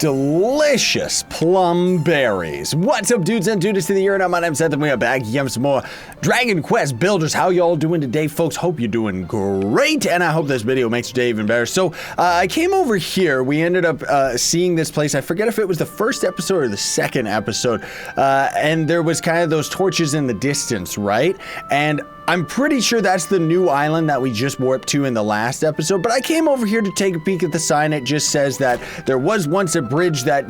delicious plum berries. What's up, dudes and dudes to the year? My name's Scythe, and we are back again with some more Dragon Quest Builders. How y'all doing today, folks? Hope you're doing great, and I hope this video makes your day even better. So, I came over here. We ended up seeing this place. I forget if it was the first episode or the second episode, and there was kind of those torches in the distance, right? And I'm pretty sure that's the new island that we just warped to in the last episode, but I came over here to take a peek at the sign. It just says that there was once a bridge that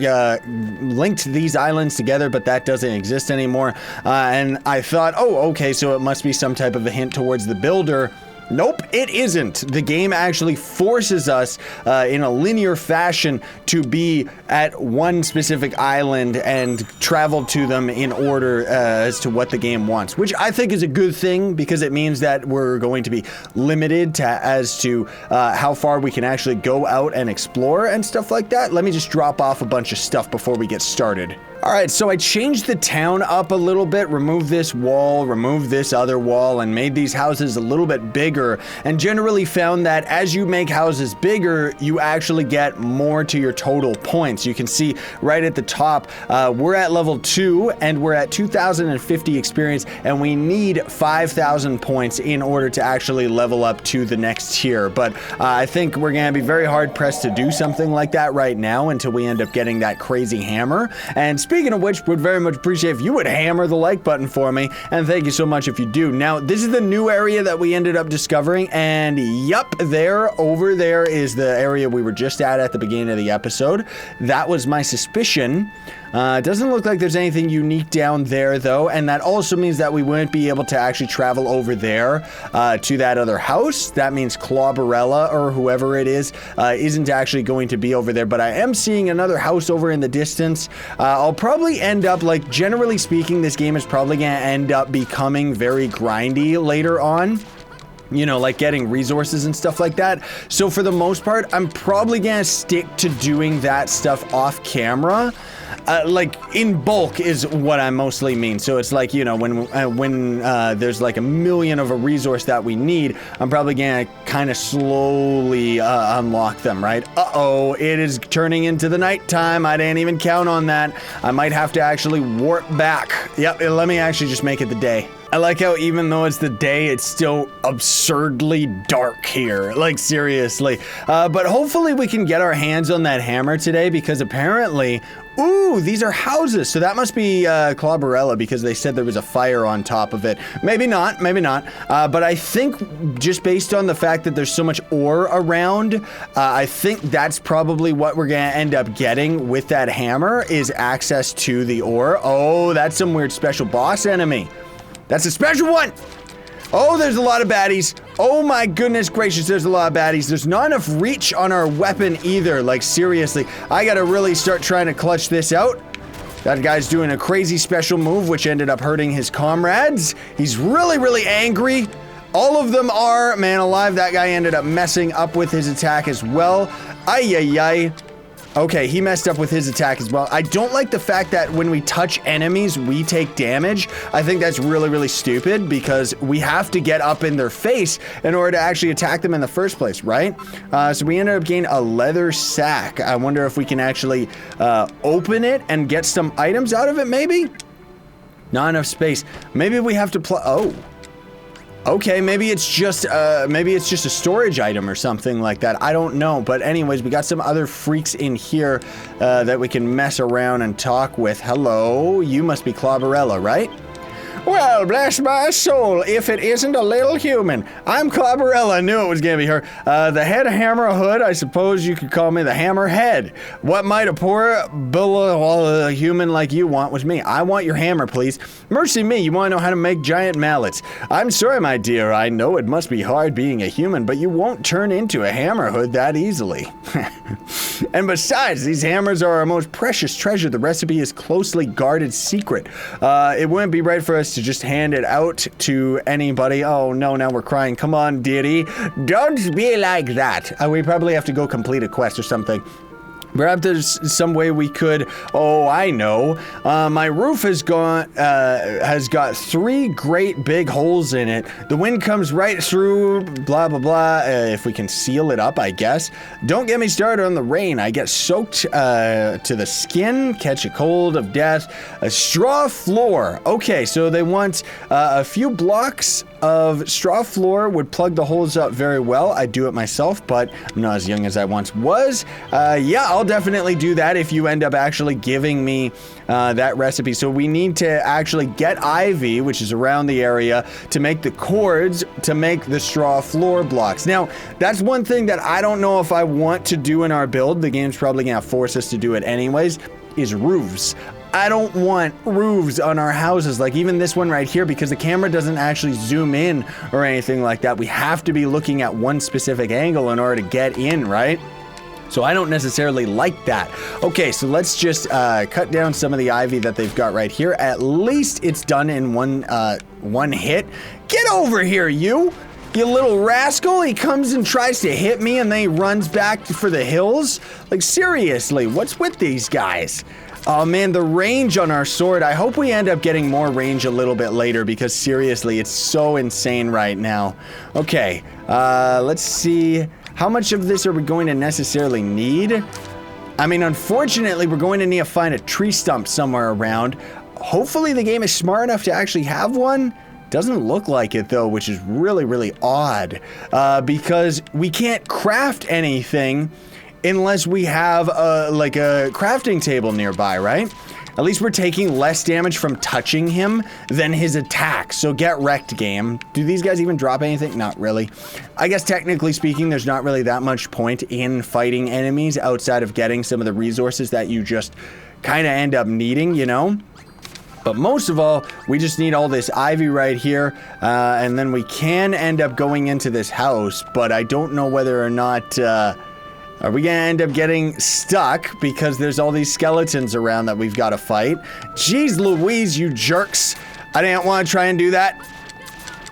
linked these islands together, but that doesn't exist anymore. And I thought, oh, okay, so it must be some type of a hint towards the builder. Nope, it isn't. The game actually forces us in a linear fashion to be at one specific island and travel to them in order as to what the game wants, which I think is a good thing because it means that we're going to be limited as to how far we can actually go out and explore and stuff like that. Let me just drop off a bunch of stuff before we get started. Alright, so I changed the town up a little bit, removed this wall, removed this other wall, and made these houses a little bit bigger, and generally found that as you make houses bigger, you actually get more to your total points. You can see right at the top, we're at level 2, and we're at 2,050 experience, and we need 5,000 points in order to actually level up to the next tier. But I think we're going to be very hard-pressed to do something like that right now until we end up getting that crazy hammer. And speaking of which, would very much appreciate if you would hammer the like button for me, and thank you so much if you do. Now, this is the new area that we ended up discovering, and yup, over there is the area we were just at the beginning of the episode. That was my suspicion. It doesn't look like there's anything unique down there, though, and that also means that we wouldn't be able to actually travel over there to that other house. That means Clawbarella, or whoever it is, isn't actually going to be over there, but I am seeing another house over in the distance. I'll probably end up, like, generally speaking, this game is probably going to end up becoming very grindy later on. You know, like getting resources and stuff like that. So for the most part, I'm probably gonna stick to doing that stuff off camera. Like in bulk is what I mostly mean. So it's like, you know, when there's like a million of a resource that we need, I'm probably gonna kind of slowly unlock them, right? Uh-oh, it is turning into the nighttime. I didn't even count on that. I might have to actually warp back. Yep, let me actually just make it the day. I like how even though it's the day, it's still absurdly dark here. Like, seriously. But hopefully we can get our hands on that hammer today because apparently... Ooh, these are houses. So that must be Clawbarella because they said there was a fire on top of it. Maybe not, maybe not. But I think just based on the fact that there's so much ore around, I think that's probably what we're going to end up getting with that hammer is access to the ore. Oh, that's some weird special boss enemy. That's a special one! Oh, there's a lot of baddies. Oh my goodness gracious, there's a lot of baddies. There's not enough reach on our weapon either. Like, seriously, I gotta really start trying to clutch this out. That guy's doing a crazy special move, which ended up hurting his comrades. He's really, really angry. All of them are, man alive, that guy ended up messing up with his attack as well. Ay, ay, ay. Okay, he messed up with his attack as well. I don't like the fact that when we touch enemies, we take damage. I think that's really, really stupid because we have to get up in their face in order to actually attack them in the first place, right? So we ended up getting a leather sack. I wonder if we can actually open it and get some items out of it, maybe? Not enough space. Maybe we have to oh. Okay, maybe it's just a storage item or something like that. I don't know. But anyways, we got some other freaks in here that we can mess around and talk with. Hello, you must be Clawbarella, right? Well, bless my soul, if it isn't a little human. I'm Clawbarella, I knew it was gonna be her. The head hammer hood, I suppose you could call me the hammer head. What might a poor human like you want with me? I want your hammer, please. Mercy me, you wanna know how to make giant mallets. I'm sorry, my dear, I know it must be hard being a human, but you won't turn into a hammer hood that easily. And besides, these hammers are our most precious treasure. The recipe is closely guarded secret. It wouldn't be right for us to just hand it out to anybody. Oh no, now we're crying. Come on, dearie. Don't be like that. We probably have to go complete a quest or something. Perhaps there's some way we could. Oh, I know. My roof has got 3 great big holes in it. The wind comes right through. Blah blah blah. If we can seal it up, I guess. Don't get me started on the rain. I get soaked to the skin. Catch a cold of death. A straw floor. Okay, so they want a few blocks of straw floor would plug the holes up very well. I do it myself, but I'm not as young as I once was. Yeah, I'll definitely do that if you end up actually giving me that recipe. So we need to actually get ivy, which is around the area, to make the cords to make the straw floor blocks. Now, that's one thing that I don't know if I want to do in our build. The game's probably gonna force us to do it anyways, is roofs. I don't want roofs on our houses, like even this one right here, because the camera doesn't actually zoom in or anything like that. We have to be looking at one specific angle in order to get in, right? So I don't necessarily like that. Okay, so let's just cut down some of the ivy that they've got right here. At least it's done in one hit. Get over here, you little rascal. He comes and tries to hit me and then he runs back for the hills. Like, seriously, what's with these guys? Oh man, the range on our sword. I hope we end up getting more range a little bit later because seriously, it's so insane right now. Okay, let's see. How much of this are we going to necessarily need? I mean, unfortunately, we're going to need to find a tree stump somewhere around. Hopefully the game is smart enough to actually have one. Doesn't look like it though, which is really, really odd because we can't craft anything unless we have like a crafting table nearby, right? At least we're taking less damage from touching him than his attack. So get wrecked, game. Do these guys even drop anything? Not really. I guess technically speaking, there's not really that much point in fighting enemies outside of getting some of the resources that you just kind of end up needing, you know? But most of all, we just need all this ivy right here, and then we can end up going into this house, but I don't know whether or not... Are we gonna end up getting stuck because there's all these skeletons around that we've got to fight? Jeez Louise, you jerks. I didn't want to try and do that.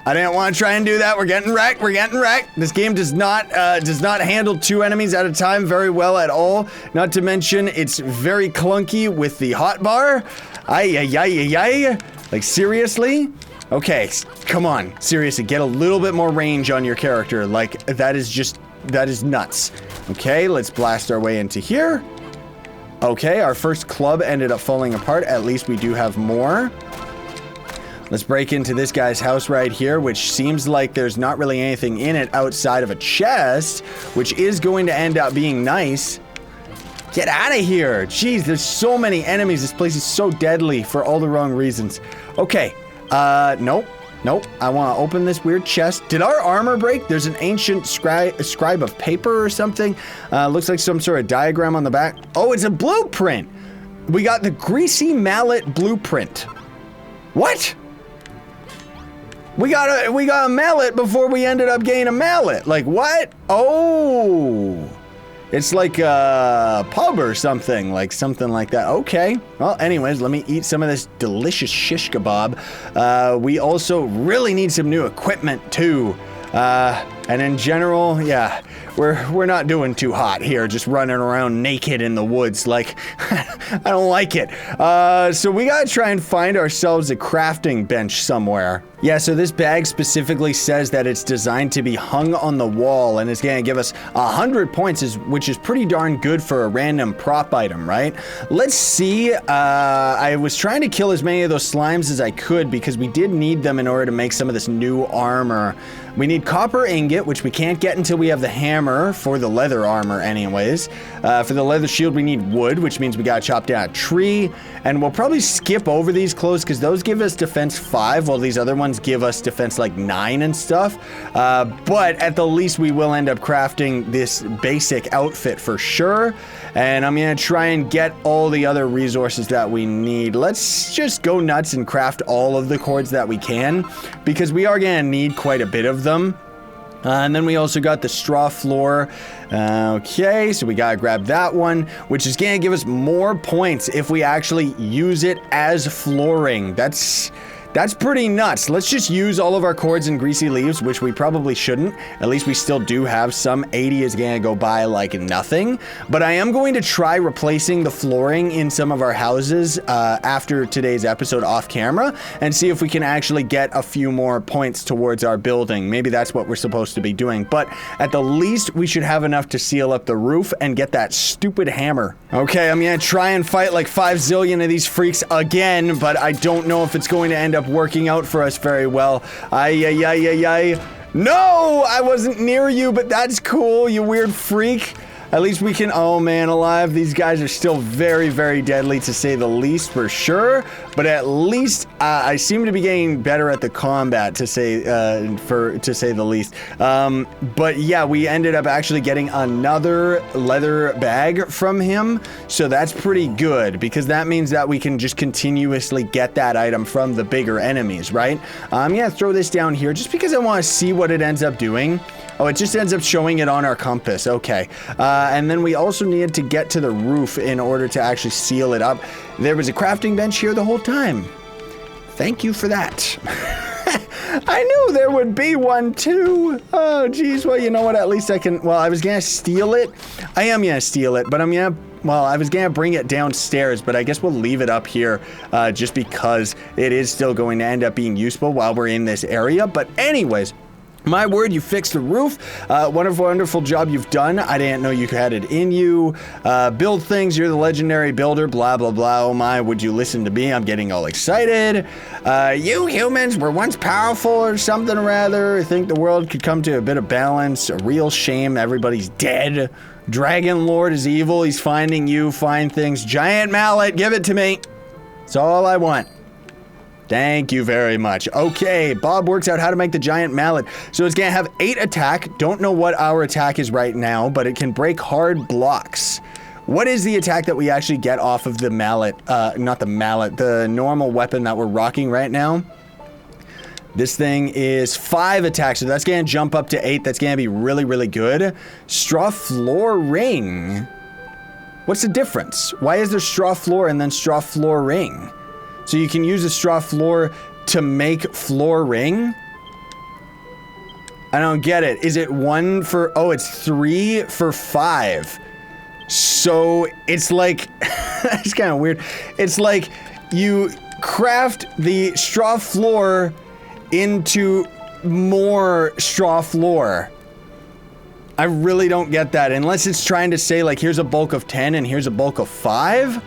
We're getting wrecked. This game does not handle 2 enemies at a time very well at all. Not to mention, it's very clunky with the hotbar. Like, seriously? Okay, come on. Seriously, get a little bit more range on your character. Like, that is nuts. Okay, let's blast our way into here. Okay, our first club ended up falling apart. At least we do have more. Let's break into this guy's house right here, which seems like there's not really anything in it outside of a chest, which is going to end up being nice. Get out of here. Jeez, there's so many enemies. This place is so deadly for all the wrong reasons. Okay, nope. I want to open this weird chest. Did our armor break? There's an ancient scribe of paper or something. Looks like some sort of diagram on the back. Oh, it's a blueprint. We got the greasy mallet blueprint. What? We got a mallet before we ended up getting a mallet. Like, what? Oh. It's like a pub or something like that. Okay. Well, anyways, let me eat some of this delicious shish kebab. We also really need some new equipment too. And in general, yeah, we're not doing too hot here, just running around naked in the woods. Like, I don't like it. So we gotta try and find ourselves a crafting bench somewhere. Yeah, so this bag specifically says that it's designed to be hung on the wall, and it's gonna give us 100 points, which is pretty darn good for a random prop item, right? Let's see. I was trying to kill as many of those slimes as I could because we did need them in order to make some of this new armor. We need copper ingot, which we can't get until we have the hammer for the leather armor anyways. For the leather shield, we need wood, which means we gotta chop down a tree. And we'll probably skip over these clothes because those give us defense 5, while these other ones give us defense like 9 and stuff. But at the least, we will end up crafting this basic outfit for sure. And I'm gonna try and get all the other resources that we need. Let's just go nuts and craft all of the cords that we can, because we are gonna need quite a bit of them. And then we also got the straw floor. Okay, so we gotta grab that one, which is gonna give us more points if we actually use it as flooring. That's That's pretty nuts. Let's just use all of our cords and greasy leaves, which we probably shouldn't. At least we still do have some. 80 is gonna go by like nothing. But I am going to try replacing the flooring in some of our houses after today's episode off camera and see if we can actually get a few more points towards our building. Maybe that's what we're supposed to be doing. But at the least, we should have enough to seal up the roof and get that stupid hammer. Okay, I'm gonna try and fight like 5 zillion of these freaks again, but I don't know if it's going to end up working out for us very well. No, I wasn't near you, but that's cool, you weird freak. At least we can, oh man, alive. These guys are still very, very deadly to say the least for sure. But at least I seem to be getting better at the combat to say the least. But yeah, we ended up actually getting another leather bag from him. So that's pretty good because that means that we can just continuously get that item from the bigger enemies, right? I'm gonna throw this down here just because I want to see what it ends up doing. Oh, it just ends up showing it on our compass. Okay. And then we also needed to get to the roof in order to actually seal it up. There was a crafting bench here the whole time. Thank you for that. I knew there would be one too. Oh, geez. Well, you know what? At least I can... Well, I was going to steal it. I am going to steal it, but I'm going to... Well, I was going to bring it downstairs, but I guess we'll leave it up here just because it is still going to end up being useful while we're in this area. But anyways... My word, you fixed the roof. Wonderful, wonderful job you've done. I didn't know you had it in you. Build things, you're the legendary builder, blah, blah, blah. Oh my, would you listen to me? I'm getting all excited. You humans were once powerful or something or rather. I think the world could come to a bit of balance. A real shame everybody's dead. Dragon Lord is evil. He's finding you, find things. Giant mallet, give it to me. That's all I want. Thank you very much. Okay, Bob works out how to make the giant mallet. So it's gonna have 8 attack. Don't know what our attack is right now, but it can break hard blocks. What is the attack that we actually get off of the mallet? Not the mallet, the normal weapon that we're rocking right now. This thing is 5 attacks, so that's gonna jump up to 8. That's gonna be really, really good. Straw floor ring. What's the difference? Why is there straw floor and then straw floor ring? So you can use a straw floor to make floor ring? I don't get it. Is it 1 for... Oh, it's 3 for 5. So it's like... It's kind of weird. It's like you craft the straw floor into more straw floor. I really don't get that. Unless it's trying to say, like, here's a bulk of 10 and here's a bulk of 5.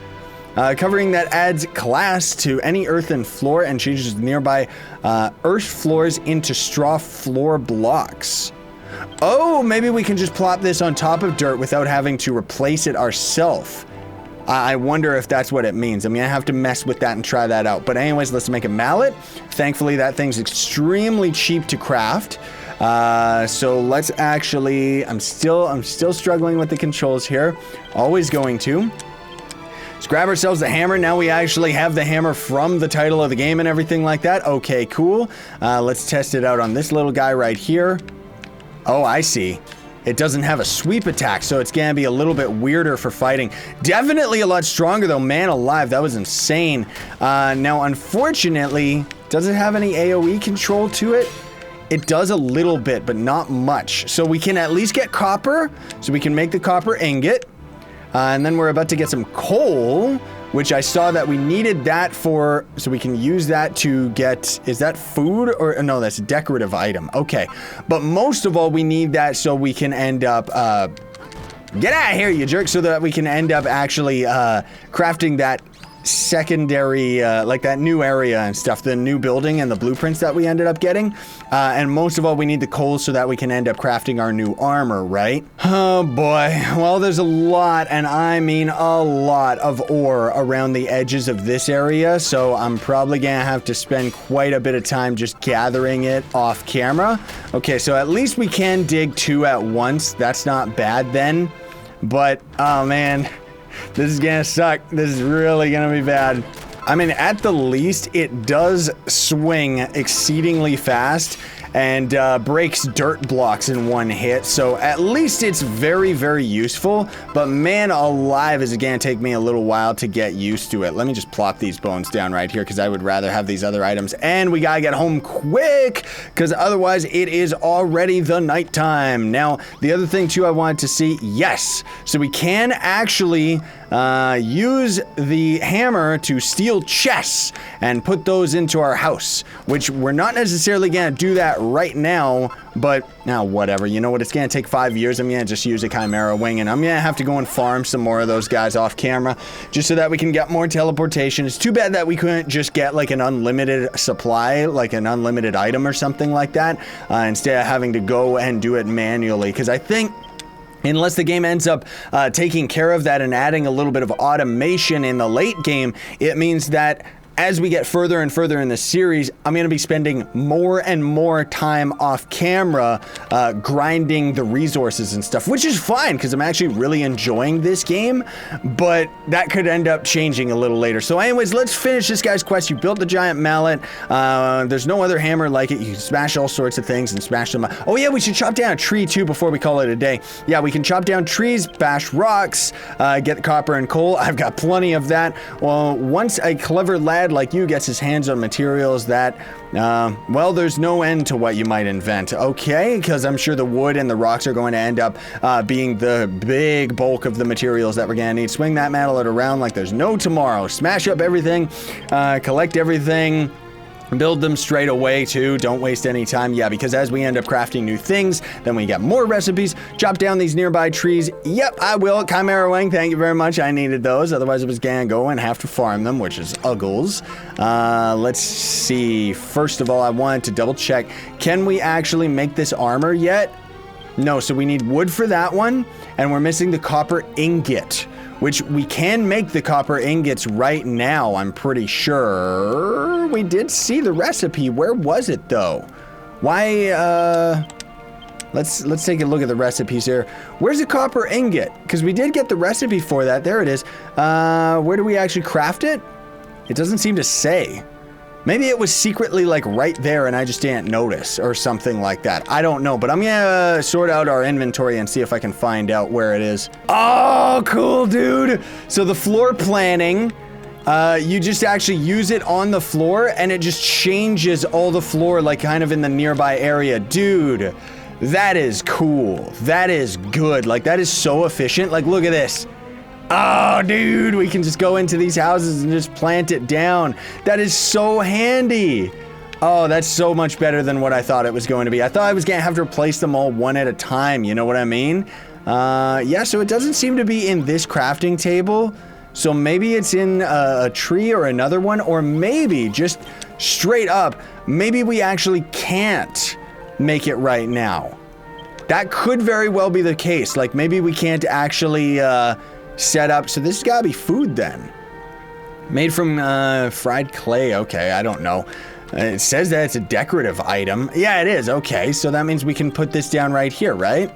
Covering that adds class to any earthen floor and changes nearby earth floors into straw floor blocks. Oh, maybe we can just plop this on top of dirt without having to replace it ourselves. I wonder if that's what it means. I'm gonna have to mess with that and try that out. But anyways, let's make a mallet. Thankfully, that thing's extremely cheap to craft. So let's actually, I'm still struggling with the controls here. Always going to. Let's grab ourselves the hammer. Now we actually have the hammer from the title of the game and everything like that. Okay, cool. Let's test it out on this little guy right here. Oh, I see. It doesn't have a sweep attack, so it's gonna be a little bit weirder for fighting. Definitely a lot stronger though, man alive, that was insane. Now, unfortunately, does it have any AoE control to it? It does a little bit, but not much. So we can at least get copper, so we can make the copper ingot. And then we're about to get some coal, which I saw that we needed that for, so we can use that to get, is that food or, no, that's a decorative item. Okay. But most of all, we need that so we can end up, get out of here, you jerk, so that we can end up actually crafting that secondary, like that new area and stuff, the new building and the blueprints that we ended up getting. And most of all, we need the coal so that we can end up crafting our new armor, right? Oh boy. Well, there's a lot, and I mean a lot of ore around the edges of this area, so I'm probably gonna have to spend quite a bit of time just gathering it off camera. Okay, so at least we can dig 2 at once. That's not bad then. But, oh man, this is gonna suck. This is really gonna be bad. I mean, at the least, it does swing exceedingly fast. and breaks dirt blocks in one hit. So at least it's very, very useful. But man alive, is it gonna take me a little while to get used to it. Let me just plop these bones down right here because I would rather have these other items. And we gotta get home quick because otherwise it is already the nighttime. Now, the other thing too I wanted to see, yes, so we can actually use the hammer to steal chests and put those into our house, which we're not necessarily gonna do that right now, but now whatever. You know what, it's gonna take 5 years. I'm gonna just use a chimera wing, and I'm gonna have to go and farm some more of those guys off camera just so that we can get more teleportation. It's too bad that we couldn't just get like an unlimited supply, like an unlimited item or something like that, instead of having to go and do it manually, because I think unless the game ends up taking care of that and adding a little bit of automation in the late game, it means that as we get further and further in the series, I'm going to be spending more and more time off camera grinding the resources and stuff, which is fine because I'm actually really enjoying this game, but that could end up changing a little later. So anyways, let's finish this guy's quest. You built the giant mallet. There's no other hammer like it. You can smash all sorts of things and smash them. Oh yeah, we should chop down a tree too before we call it a day. Yeah, we can chop down trees, bash rocks, get copper and coal. I've got plenty of that. Well, once a clever lad like you gets his hands on materials that, well, there's no end to what you might invent, okay? Because I'm sure the wood and the rocks are going to end up being the big bulk of the materials that we're gonna need. Swing that mallet around like there's no tomorrow. Smash up everything, collect everything, build them straight away too. Don't waste any time. Yeah, because as we end up crafting new things, then we get more recipes. Chop down these nearby trees. Yep, I will. Chimera wing, thank you very much. I needed those. Otherwise I was gonna go and have to farm them, which is uggles. Let's see. First of all, I wanted to double check. Can we actually make this armor yet? No, so we need wood for that one, and we're missing the copper ingot, which we can make the copper ingots right now, I'm pretty sure. We did see the recipe. Where was it though? Why, let's take a look at the recipes here. Where's the copper ingot? Because we did get the recipe for that. There it is. Where do we actually craft it? It doesn't seem to say. Maybe it was secretly like right there and I just didn't notice or something like that. I don't know, but I'm gonna sort out our inventory and see if I can find out where it is. Oh, cool, dude. So the floor planning, you just actually use it on the floor and it just changes all the floor like kind of in the nearby area. Dude, that is cool. That is good. Like that is so efficient. Like look at this. Oh, dude, we can just go into these houses and just plant it down. That is so handy. Oh, that's so much better than what I thought it was going to be. I thought I was going to have to replace them all one at a time. You know what I mean? Yeah, so it doesn't seem to be in this crafting table. So maybe it's in a tree or another one, or maybe just straight up, maybe we actually can't make it right now. That could very well be the case. Like maybe we can't actually, set up. So this has got to be food then. Made from fried clay. Okay, I don't know. It says that it's a decorative item. Yeah, it is. Okay, so that means we can put this down right here, right?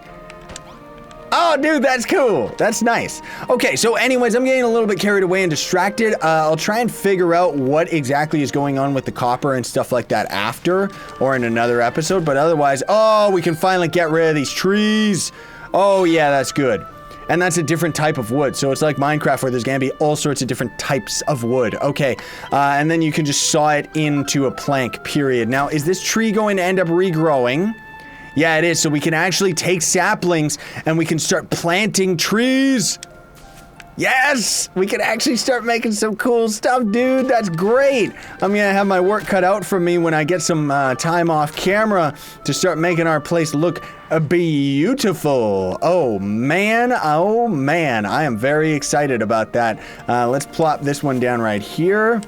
Oh, dude, that's cool. That's nice. Okay, so anyways, I'm getting a little bit carried away and distracted. I'll try and figure out what exactly is going on with the copper and stuff like that after or in another episode. But otherwise, oh, we can finally get rid of these trees. Oh, yeah, that's good. And that's a different type of wood. So it's like Minecraft where there's gonna be all sorts of different types of wood. Okay, and then you can just saw it into a plank, period. Now, is this tree going to end up regrowing? Yeah, it is. So we can actually take saplings and we can start planting trees. Yes, we can actually start making some cool stuff, dude. That's great. I'm gonna have my work cut out for me when I get some time off camera to start making our place look beautiful. Oh man, I am very excited about that. Let's plop this one down right here.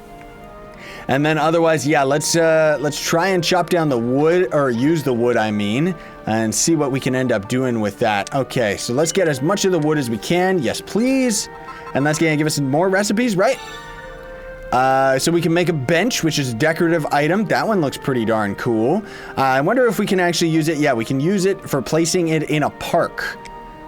And then otherwise, yeah, let's try and chop down the wood, or use the wood, I mean, and see what we can end up doing with that. Okay, so let's get as much of the wood as we can. Yes, please. And that's gonna give us some more recipes, right? So we can make a bench, which is a decorative item. That one looks pretty darn cool. I wonder if we can actually use it. Yeah, we can use it for placing it in a park.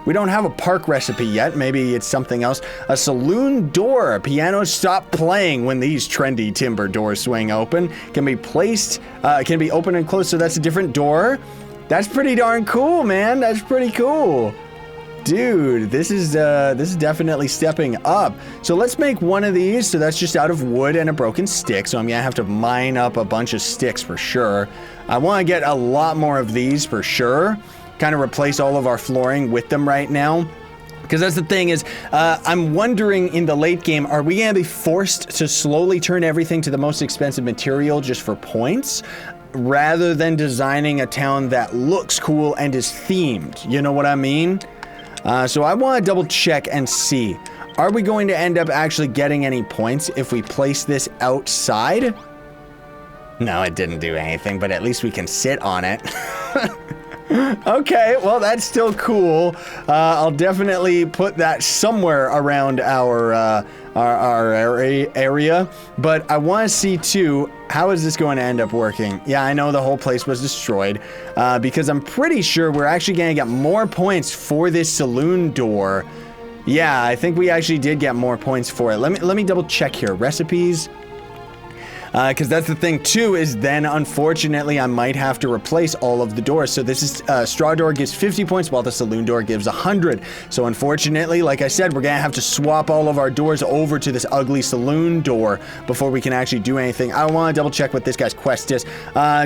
We don't have a park recipe yet. Maybe it's something else. A saloon door. Pianos stop playing when these trendy timber doors swing open. Can be placed, can be open and closed, so that's a different door. That's pretty darn cool, man. That's pretty cool. Dude, this is definitely stepping up. So let's make one of these. So that's just out of wood and a broken stick. So I'm gonna have to mine up a bunch of sticks for sure. I want to get a lot more of these for sure. Kind of replace all of our flooring with them right now. Because that's the thing is, I'm wondering in the late game, are we gonna be forced to slowly turn everything to the most expensive material just for points? Rather than designing a town that looks cool and is themed. You know what I mean? So I want to double check and see. Are we going to end up actually getting any points if we place this outside? No, it didn't do anything, but at least we can sit on it. Okay, well, that's still cool. I'll definitely put that somewhere around our area, but I want to see too, how is this going to end up working? Yeah, I know the whole place was destroyed, because I'm pretty sure we're actually going to get more points for this saloon door. Yeah, I think we actually did get more points for it. Let me double check here. Recipes. Because that's the thing too, is then unfortunately I might have to replace all of the doors. So this is straw door gives 50 points while the saloon door gives 100. So unfortunately, like I said, we're gonna have to swap all of our doors over to this ugly saloon door before we can actually do anything. I want to double check what this guy's quest is.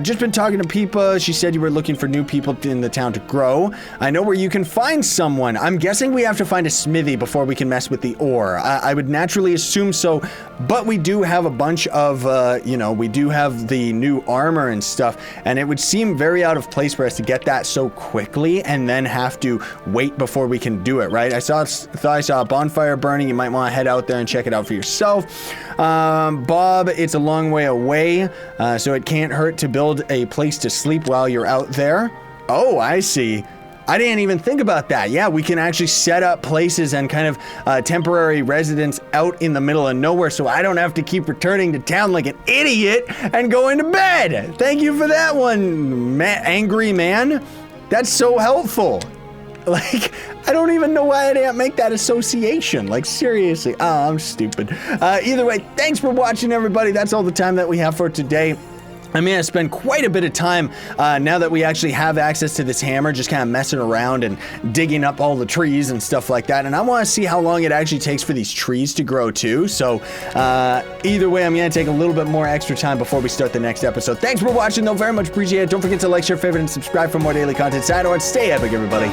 Just been talking to Peepa. She said you were looking for new people in the town to grow. I know where you can find someone. I'm guessing we have to find a smithy before we can mess with the ore. I would naturally assume so, but we do have a bunch of you know, we do have the new armor and stuff, and it would seem very out of place for us to get that so quickly and then have to wait before we can do it, right? Thought I saw a bonfire burning. You might want to head out there and check it out for yourself. Bob, it's a long way away, so it can't hurt to build a place to sleep while you're out there. Oh, I see. I didn't even think about that. Yeah, we can actually set up places and kind of temporary residence out in the middle of nowhere, so I don't have to keep returning to town like an idiot and going to bed. Thank you for that one, angry man. That's so helpful. Like, I don't even know why I didn't make that association. Like, seriously. Oh, I'm stupid. Either way, thanks for watching, everybody. That's all the time that we have for today. I'm going to spend quite a bit of time now that we actually have access to this hammer, just kind of messing around and digging up all the trees and stuff like that. And I want to see how long it actually takes for these trees to grow too. So either way, I'm going to take a little bit more extra time before we start the next episode. Thanks for watching, though. Very much appreciate it. Don't forget to like, share, favorite, and subscribe for more daily content. Stay epic, everybody.